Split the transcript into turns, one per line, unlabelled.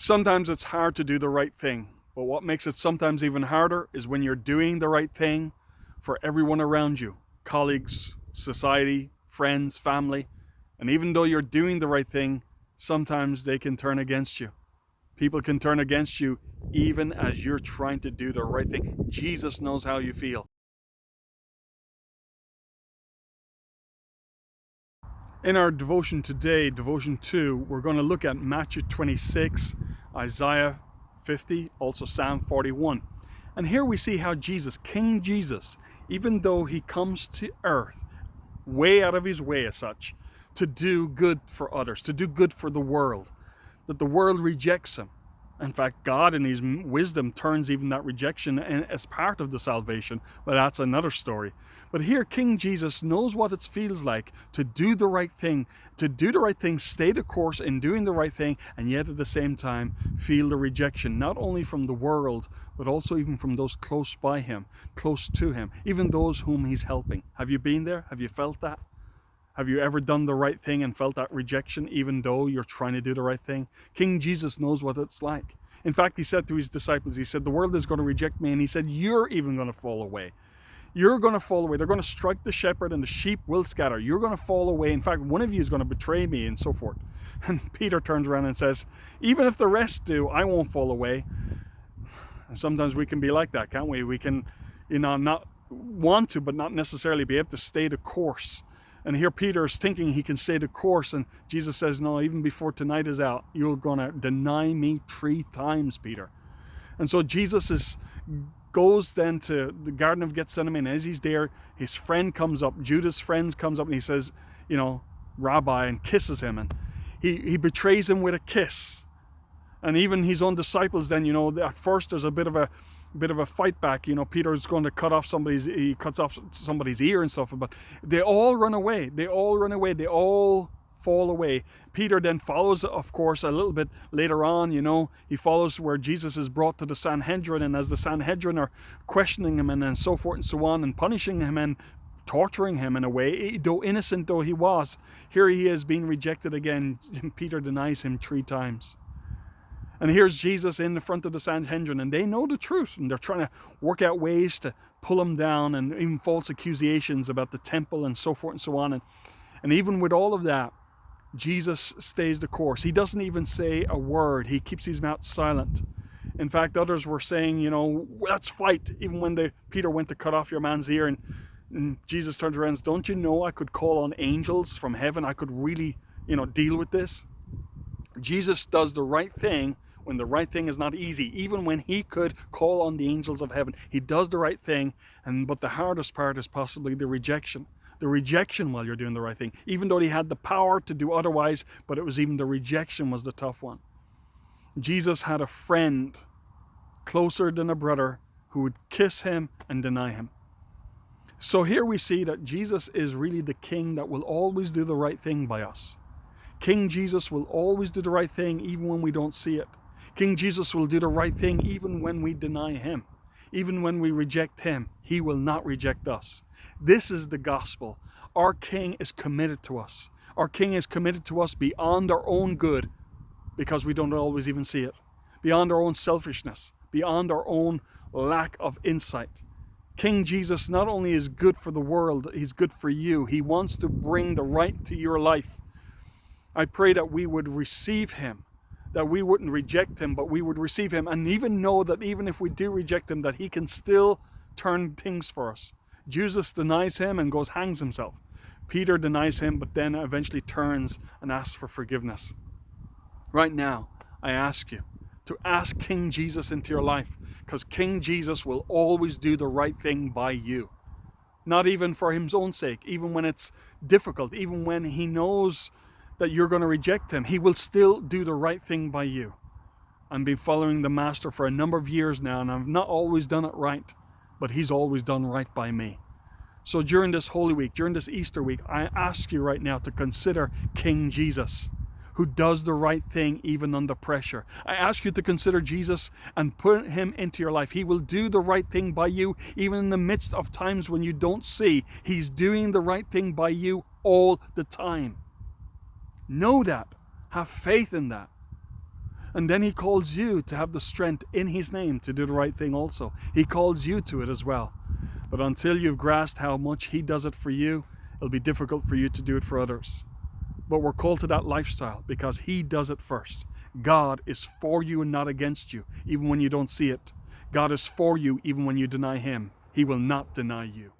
Sometimes it's hard to do the right thing, but what makes it sometimes even harder is when you're doing the right thing for everyone around you, colleagues, society, friends, family. And even though you're doing the right thing, sometimes they can turn against you. People can turn against you even as you're trying to do the right thing. Jesus knows how you feel. In our devotion today, devotion 2, we're going to look at Matthew 26, Isaiah 50, also Psalm 41. And here we see how Jesus, King Jesus, even though he comes to earth, way out of his way as such, to do good for others, to do good for the world, that the world rejects him. In fact, God in his wisdom turns even that rejection as part of the salvation, but that's another story. But here King Jesus knows what it feels like to do the right thing, stay the course in doing the right thing, and yet at the same time feel the rejection, not only from the world, but also even from those close by him, close to him, even those whom he's helping. Have you been there? Have you felt that? Have you ever done the right thing and felt that rejection even though you're trying to do the right thing? King Jesus knows what it's like. In fact, he said to his disciples, he said, the world is going to reject me, and he said, you're even going to fall away. You're going to fall away. They're going to strike the shepherd and the sheep will scatter. You're going to fall away. In fact, one of you is going to betray me and so forth. And Peter turns around and says, even if the rest do, I won't fall away. And sometimes we can be like that, can't we? We can, not want to, but not necessarily be able to stay the course. And here Peter is thinking he can stay the course, and Jesus says, no, even before tonight is out, you're going to deny me 3 times, Peter. And so Jesus goes then to the Garden of Gethsemane, and as he's there, his friend comes up, Judas' friend comes up, and he says, Rabbi, and kisses him, and he betrays him with a kiss. And even his own disciples then, at first there's a bit of a fight back. Peter's going to he cuts off somebody's ear and stuff, but they all run away. They all fall away. Peter then follows, of course, a little bit later on, he follows where Jesus is brought to the Sanhedrin, and as the Sanhedrin are questioning him and so forth and so on, and punishing him and torturing him in a way, though innocent though he was, here he is being rejected again. Peter denies him 3 times. And here's Jesus in the front of the Sanhedrin, and they know the truth, and they're trying to work out ways to pull him down, and even false accusations about the temple and so forth and so on. And even with all of that, Jesus stays the course. He doesn't even say a word. He keeps his mouth silent. In fact, others were saying, let's fight. Even when Peter went to cut off your man's ear, and Jesus turns around and says, don't you know I could call on angels from heaven? I could really, deal with this. Jesus does the right thing when the right thing is not easy. Even when he could call on the angels of heaven, he does the right thing. But the hardest part is possibly the rejection. The rejection while you're doing the right thing. Even though he had the power to do otherwise, but it was even the rejection was the tough one. Jesus had a friend closer than a brother who would kiss him and deny him. So here we see that Jesus is really the king that will always do the right thing by us. King Jesus will always do the right thing even when we don't see it. King Jesus will do the right thing even when we deny him. Even when we reject him, he will not reject us. This is the gospel. Our King is committed to us. Our King is committed to us beyond our own good, because we don't always even see it. Beyond our own selfishness, beyond our own lack of insight. King Jesus not only is good for the world, he's good for you. He wants to bring the right to your life. I pray that we would receive him, that we wouldn't reject him, but we would receive him, and even know that even if we do reject him, that he can still turn things for us. Jesus denies him and hangs himself. Peter denies him, but then eventually turns and asks for forgiveness. Right now, I ask you to ask King Jesus into your life, because King Jesus will always do the right thing by you. Not even for his own sake, even when it's difficult, even when he knows that you're going to reject him, he will still do the right thing by you. I've been following the Master for a number of years now, and I've not always done it right, but he's always done right by me. So during this Holy Week, during this Easter week, I ask you right now to consider King Jesus, who does the right thing even under pressure. I ask you to consider Jesus and put him into your life. He will do the right thing by you even in the midst of times when you don't see. He's doing the right thing by you all the time. Know that. Have faith in that. And then he calls you to have the strength in his name to do the right thing also. He calls you to it as well. But until you've grasped how much he does it for you, it'll be difficult for you to do it for others. But we're called to that lifestyle because he does it first. God is for you and not against you, even when you don't see it. God is for you even when you deny him. He will not deny you.